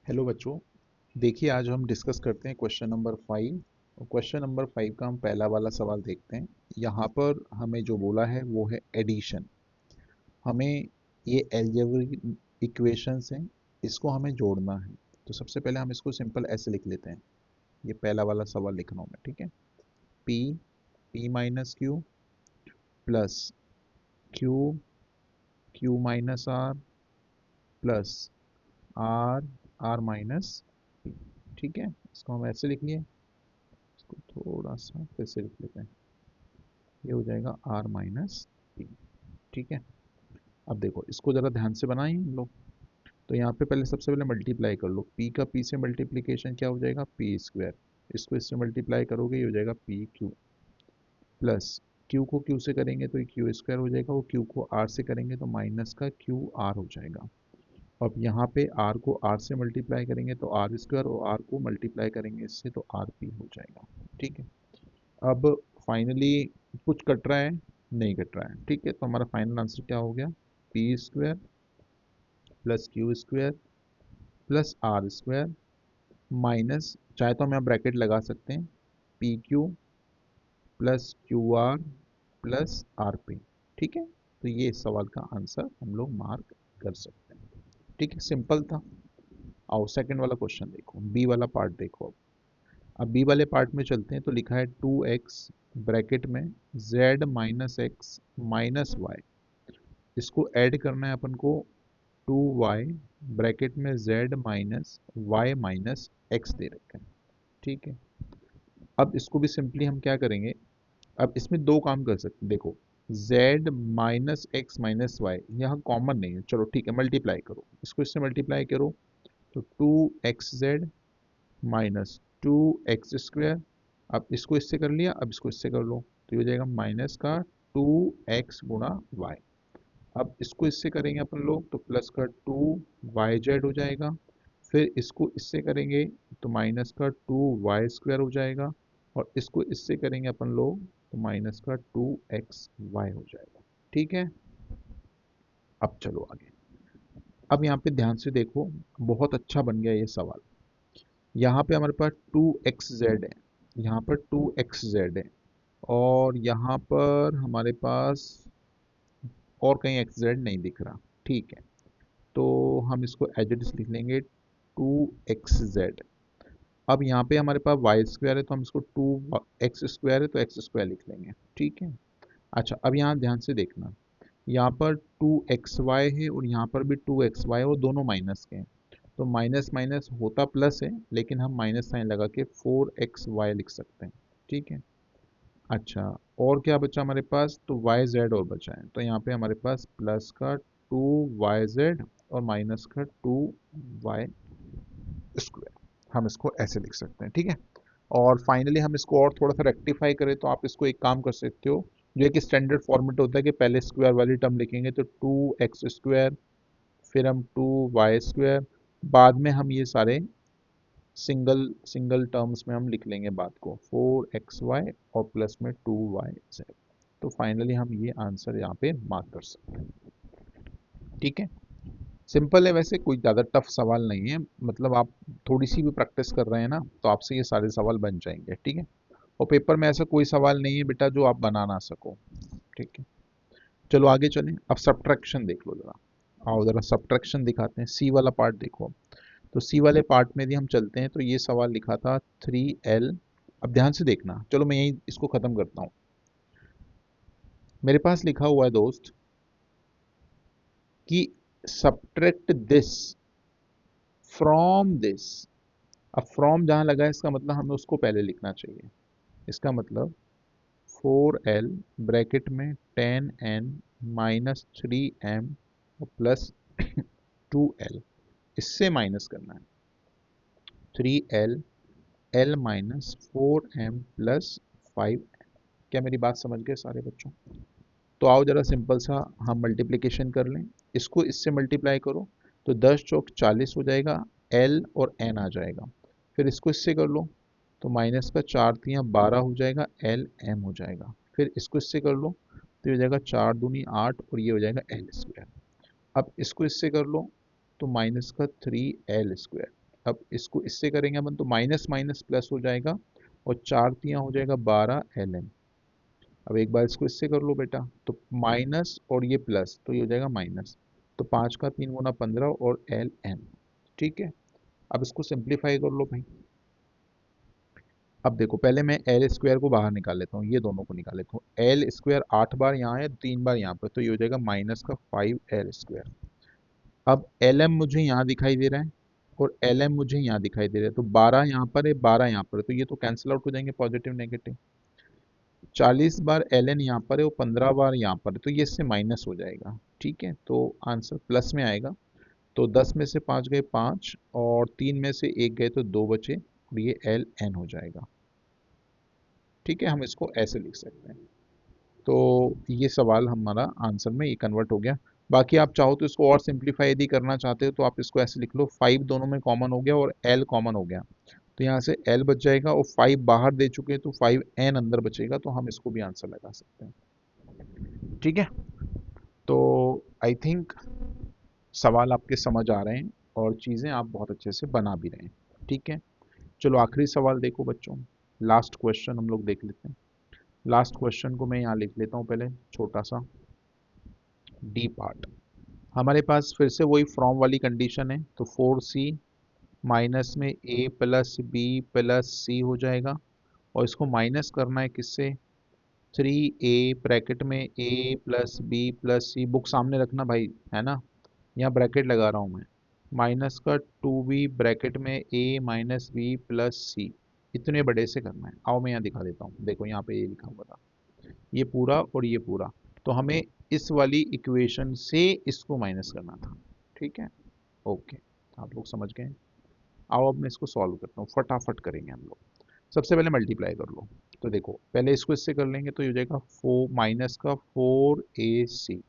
Hello बच्चों। देखिए, आज हम डिस्कस करते हैं क्वेश्चन नंबर 5। और क्वेश्चन नंबर 5 का हम पहला वाला सवाल देखते हैं। यहाँ पर हमें जो बोला है वो है एडिशन। हमें ये अलजेब्रिक इक्वेशंस हैं, इसको हमें जोड़ना है। तो सबसे पहले हम इसको सिंपल ऐसे लिख लेते हैं। ये पहला वाला सवाल लिख रहा हूँ मैं, ठीक है। P p minus q plus q q minus r plus r r minus p. ठीक है, इसको हम ऐसे लिख लिए। इसको थोड़ा सा फिर से लिख लेते हैं। ये हो जाएगा आर माइनस पी। ठीक है, अब देखो इसको ज़रा ध्यान से बनाएं हम लोग। तो यहाँ पे पहले सबसे पहले मल्टीप्लाई कर लो। पी का पी से मल्टीप्लीकेशन क्या हो जाएगा, पी स्क्वायर। इसको इससे मल्टीप्लाई करोगे, ये हो जाएगा पी क्यू। प्लस क्यू को क्यू से करेंगे तो ये क्यू स्क्वायर हो जाएगा। वो क्यू को आर से करेंगे तो माइनस का क्यू आर हो जाएगा। अब यहाँ पे आर को आर से मल्टीप्लाई करेंगे तो आर स्क्वायर, और आर को मल्टीप्लाई करेंगे इससे तो आर पी हो जाएगा। ठीक है, अब फाइनली कुछ कट रहा है, नहीं कट रहा है। ठीक है, तो हमारा फाइनल आंसर क्या हो गया, p square plus q square plus r square minus, चाहे तो हम यहाँ ब्रैकेट लगा सकते हैं, p q plus q r plus r p. ठीक है, तो ये इस सवाल का आंसर हम लोग मार्क कर सकते हैं। ठीक है, सिंपल था। आओ सेकंड वाला क्वेश्चन देखो, बी वाला पार्ट देखो। अब बी वाले पार्ट में चलते हैं। तो लिखा है 2x ब्रैकेट में z minus x minus Y. इसको ऐड करना है अपन को 2y ब्रैकेट में z minus Y minus X दे रखा है। ठीक है, अब इसको भी सिंपली हम क्या करेंगे, अब इसमें दो काम कर सकते हैं। देखो, z minus x minus y यहाँ कॉमन नहीं है, चलो ठीक है, मल्टीप्लाई करो, इसको इससे मल्टीप्लाई करो। तो 2xz माइनस 2x स्क्वायर। अब इसको इससे कर लिया, अब इसको इससे कर लो, तो ये हो जाएगा माइनस का 2x गुणा वाई। अब इसको इससे करेंगे अपन लोग तो प्लस का 2yz हो जाएगा। फिर इसको इससे करेंगे तो माइनस का 2y स्क्वायर हो जाएगा। और इसको इससे करेंगे अपन लोग तो माइनस का 2xy हो जाएगा। ठीक है, अब चलो आगे। अब यहाँ पे ध्यान से देखो, बहुत अच्छा बन गया ये सवाल। यहाँ पे हमारे पास 2xz है, यहाँ पर 2xz है, और यहाँ पर हमारे पास और कहीं xz नहीं दिख रहा। ठीक है, तो हम इसको एज इट इज लिख लेंगे 2xz। अब यहाँ पे हमारे पास वाई स्क्वायर है, तो हम इसको 2x स्क्वायर है तो एक्स स्क्वायर लिख लेंगे। ठीक है, अच्छा अब यहाँ ध्यान से देखना, यहाँ पर 2xy है और यहाँ पर भी 2xy है, वो दोनों माइनस के हैं। तो माइनस माइनस होता प्लस है, लेकिन हम माइनस साइन लगा के 4xy लिख सकते हैं। ठीक है, अच्छा और क्या बचा हमारे पास, तो वाई जेड और बचा है। तो यहाँ पे हमारे पास प्लस का 2yz और माइनस का 2y स्क्वायर, हम इसको ऐसे लिख सकते हैं। ठीक है, और फाइनली हम इसको और थोड़ा सा रेक्टिफाई करें तो आप इसको एक काम कर सकते हो, जो एक स्टैंडर्ड फॉर्मेट होता है कि पहले स्क्वायर वाली टर्म लिखेंगे तो 2x स्क्वायर, फिर हम 2y स्क्वायर, बाद में हम ये सारे सिंगल सिंगल टर्म्स में हम लिख लेंगे बात को, 4xy और प्लस में 2yz। तो फाइनली हम ये आंसर यहाँ पे मार्क कर सकते हैं। ठीक है, सिंपल है, वैसे कोई ज़्यादा टफ सवाल नहीं है। मतलब आप थोड़ी सी भी प्रैक्टिस कर रहे हैं ना, तो आपसे ये सारे सवाल बन जाएंगे। ठीक है, और पेपर में ऐसा कोई सवाल नहीं है बेटा जो आप बना ना सको। ठीक है, चलो आगे चलें। अब सब्ट्रैक्शन देख लो जरा। आओ जरा सब्ट्रैक्शन दिखाते हैं, सी वाला पार्ट देखो। तो सी वाले पार्ट में भी हम चलते हैं। तो ये सवाल लिखा था 3l। अब ध्यान से देखना, चलो मैं यही इसको खत्म करता हूँ। मेरे पास लिखा हुआ है दोस्त कि सब्ट्रैक्ट दिस फ्रॉम दिस। अब फ्रॉम जहां लगा है, इसका मतलब हमें उसको पहले लिखना चाहिए। इसका मतलब 4l ब्रैकेट में 10n माइनस 3m और प्लस 2l, इससे माइनस करना है 3l l minus 4m plus 5m। क्या मेरी बात समझ गए सारे बच्चों? तो आओ जरा सिंपल सा हम मल्टीप्लिकेशन कर लें। इसको इससे मल्टीप्लाई करो तो 10 चौक 40 हो जाएगा, l और n आ जाएगा। फिर इसको इससे कर लो तो माइनस का 4 तियाँ 12 हो जाएगा, एल एम हो जाएगा। फिर इसको इससे कर लो तो ये हो जाएगा 4 दूनी 8 और ये हो जाएगा एल स्क्वायर। अब इसको इससे कर लो तो माइनस का 3l स्क्वायर। अब इसको इससे करेंगे अपन तो माइनस माइनस प्लस हो जाएगा, और 4 हो जाएगा 12 ln। अब एक बार इसको इससे कर लो बेटा, तो माइनस और ये प्लस, तो ये हो जाएगा माइनस, तो 5 का 3 गुना 15 और ln। ठीक है, अब इसको सिंप्लीफाई कर लो भाई। अब देखो पहले मैं एल स्क्वायर को बाहर निकाल लेता हूँ, ये दोनों को निकाल लेता हूँ। एल स्क्वायर 8 बार यहाँ है, 3 बार यहाँ पर, तो ये हो जाएगा -का 5l स्क्वायर। अब एल एम मुझे यहाँ दिखाई दे रहा है, और एल एम मुझे यहाँ दिखाई दे रहा है, तो 12 यहाँ पर है, 12 यहाँ पर है, तो ये तो कैंसिल आउट हो जाएंगे, पॉजिटिव नेगेटिव। 40 बार एल एन यहाँ पर है, वो 15 बार यहाँ पर है, तो ये इससे माइनस हो जाएगा। ठीक है, तो आंसर प्लस में आएगा। तो 10 में से 5 गए 5, और 3 में से 1 गए तो 2 बचे, और ये एल एन हो जाएगा। ठीक है, हम इसको ऐसे लिख सकते हैं। तो ये सवाल हमारा आंसर में ये कन्वर्ट हो गया। बाकी आप चाहो तो इसको और सिंप्लीफाई यदि करना चाहते हो तो आप इसको ऐसे लिख लो, 5 दोनों में कॉमन हो गया और एल कॉमन हो गया, तो यहाँ से एल बच जाएगा, और 5 बाहर दे चुके हैं तो 5n अंदर बचेगा, तो हम इसको भी आंसर लगा सकते हैं। ठीक है, तो आई थिंक सवाल आपके समझ आ रहे हैं, और चीज़ें आप बहुत अच्छे से बना भी रहे हैं। ठीक है, चलो आखिरी सवाल देखो बच्चों, लास्ट क्वेश्चन हम लोग देख लेते हैं। लास्ट क्वेश्चन को मैं यहाँ लिख लेता हूँ पहले, छोटा सा डी पार्ट। हमारे पास फिर से वही फ्रॉम वाली कंडीशन है, तो 4c माइनस में a प्लस बी प्लस सी हो जाएगा, और इसको माइनस करना है किससे, 3a ब्रैकेट में a plus b plus c, book सामने रखना भाई, है ना, यहाँ ब्रैकेट लगा रहा हूँ मैं, माइनस का 2b ब्रैकेट में a माइनस बी प्लस सी, इतने बड़े से करना है। आओ मैं यहाँ दिखा देता हूँ, देखो यहाँ पे ये लिखा हुआ था, ये पूरा और ये पूरा, तो हमें इस वाली इक्वेशन से इसको माइनस करना था। ठीक है, ओके, आप लोग समझ गए। आओ अब मैं इसको सॉल्व करता हूँ, फटाफट करेंगे हम लोग। सबसे पहले मल्टीप्लाई कर लो, तो देखो पहले इसको इससे कर लेंगे, तो ये हो जाएगा 4 माइनस का 4ac।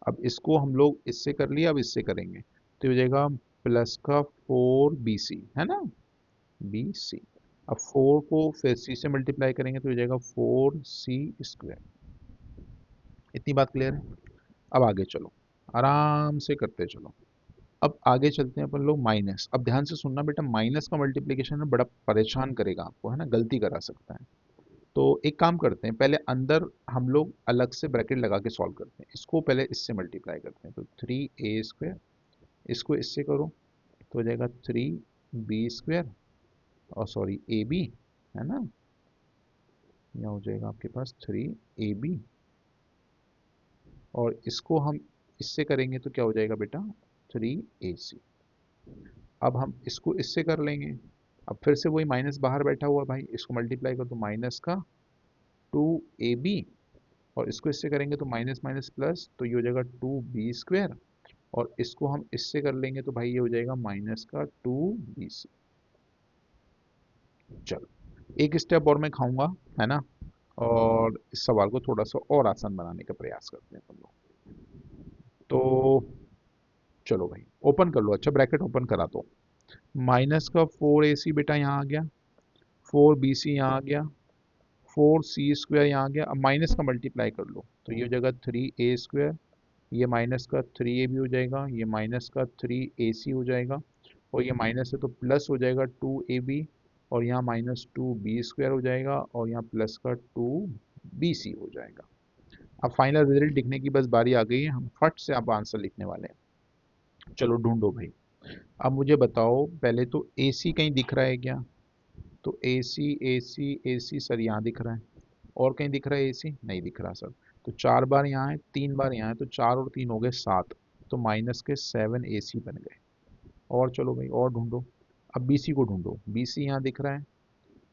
अब इसको हम लोग इससे कर लिया, अब इससे करेंगे तो ये हो जाएगा प्लस का 4bc, है ना, bc। अब 4 को फिर c से मल्टीप्लाई करेंगे तो हो जाएगा 4c स्क्वायर। इतनी बात क्लियर है। अब आगे चलो, आराम से करते चलो। अब आगे चलते हैं अपन लोग माइनस। अब ध्यान से सुनना बेटा, माइनस का मल्टीप्लिकेशन ना बड़ा परेशान करेगा आपको, है ना, गलती करा सकता है। तो एक काम करते हैं, पहले अंदर हम लोग अलग से ब्रैकेट लगा के सॉल्व करते हैं, इसको पहले इससे मल्टीप्लाई करते हैं, तो 3a स्क्वायर, इसको इससे करो तो हो जाएगा 3b स्क्वायर, और सॉरी ab, है ना, यहाँ हो जाएगा आपके पास 3ab, और इसको हम इससे करेंगे तो क्या हो जाएगा बेटा, 3ac। अब हम इसको इससे कर लेंगे, अब फिर से वही माइनस बाहर बैठा हुआ भाई, इसको मल्टीप्लाई कर, तो माइनस का 2ab, और इसको इससे करेंगे तो माइनस माइनस प्लस, तो ये हो जाएगा 2b स्क्वायर, और इसको हम इससे कर लेंगे तो भाई ये हो जाएगा माइनस का 2bc। चलो एक स्टेप और मैं खाऊंगा, है ना, और इस सवाल को थोड़ा सा और आसान बनाने का प्रयास करते हैं हम लोग। तो चलो भाई ओपन कर लो, अच्छा ब्रैकेट ओपन करा दो, माइनस का 4ac बेटा यहाँ आ गया, 4bc यहाँ आ गया, 4c स्क्वायर यहाँ आ गया। अब माइनस का मल्टीप्लाई कर लो, तो ये हो जाएगा 3a स्क्वायर, ये माइनस का 3ab हो जाएगा, ये माइनस का 3ac हो जाएगा, और ये माइनस है तो प्लस हो जाएगा 2ab, और यहाँ माइनस 2b स्क्वायर हो जाएगा, और यहाँ प्लस का 2bc हो जाएगा। अब फाइनल रिजल्ट लिखने की बस बारी आ गई है, हम फट से अब आंसर लिखने वाले हैं। चलो ढूंढो भाई। अब मुझे बताओ पहले तो AC कहीं दिख रहा है क्या, तो AC AC AC सर यहाँ दिख रहा है, और कहीं दिख रहा है AC, नहीं दिख रहा सर, तो 4 बार यहाँ है 3 बार यहाँ है, तो 4 और 3 हो गए 7, तो माइनस के 7ac बन गए। और चलो भाई और ढूंढो, अब BC को ढूंढो, BC यहाँ दिख रहा है,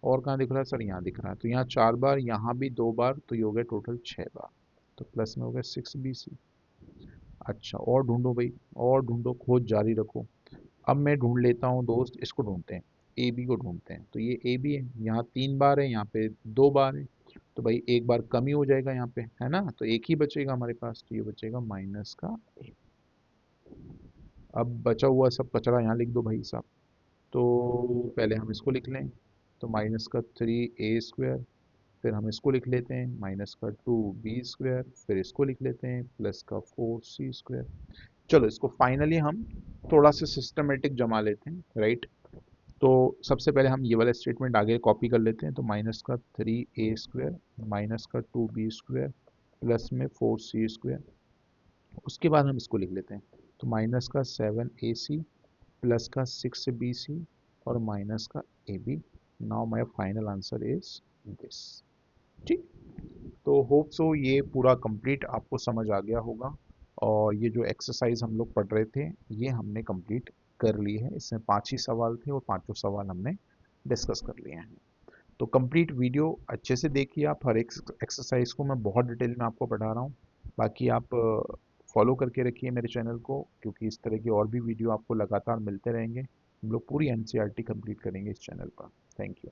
और कहाँ दिख रहा है सर, यहाँ दिख रहा है, तो यहाँ 4 बार, यहाँ भी 2 बार, तो ये हो गया टोटल 6 बार, तो प्लस में हो गया 6bc। अच्छा और ढूंढो भाई, और ढूंढो, खोज जारी रखो। अब मैं ढूंढ लेता हूँ दोस्त, इसको ढूंढते हैं, ए बी को ढूंढते हैं, तो ये ए बी है, यहाँ 3 बार है, यहाँ पे 2 बार है, तो भाई एक बार कम ही हो जाएगा यहाँ पे, है ना, तो एक ही बचेगा हमारे पास, तो ये बचेगा माइनस का ए। अब बचा हुआ सब कचरा यहाँ लिख दो भाई साहब, तो पहले हम इसको लिख लें, तो माइनस का 3a स्क्वायर, फिर हम इसको लिख लेते हैं माइनस का 2b स्क्वायर, फिर इसको लिख लेते हैं प्लस का 4c स्क्वायर। चलो इसको फाइनली हम थोड़ा सा सिस्टमेटिक जमा लेते हैं, राइट। तो सबसे पहले हम ये वाला स्टेटमेंट आगे कॉपी कर लेते हैं। तो माइनस का 3a² माइनस का 2b² प्लस में 4c²। उसके बाद हम इसको लिख लेते हैं। तो माइनस का 7ac प्लस का 6bc और माइनस का ab। Now my final answer is this. ठीक। तो होप सो ये पूरा कंप्लीट आपको समझ आ गया होगा। और ये जो एक्सरसाइज हम लोग पढ़ रहे थे ये हमने कंप्लीट कर ली है। इसमें 5 ही सवाल थे और 5 सवाल हमने डिस्कस कर लिए हैं। तो कंप्लीट वीडियो अच्छे से देखिए आप। हर एक एक्सरसाइज को मैं बहुत डिटेल में आपको पढ़ा रहा हूँ। बाकी आप फॉलो करके रखिए मेरे चैनल को, क्योंकि इस तरह की और भी वीडियो आपको लगातार मिलते रहेंगे। हम लोग पूरी एनसीईआरटी कंप्लीट करेंगे इस चैनल पर। Thank you.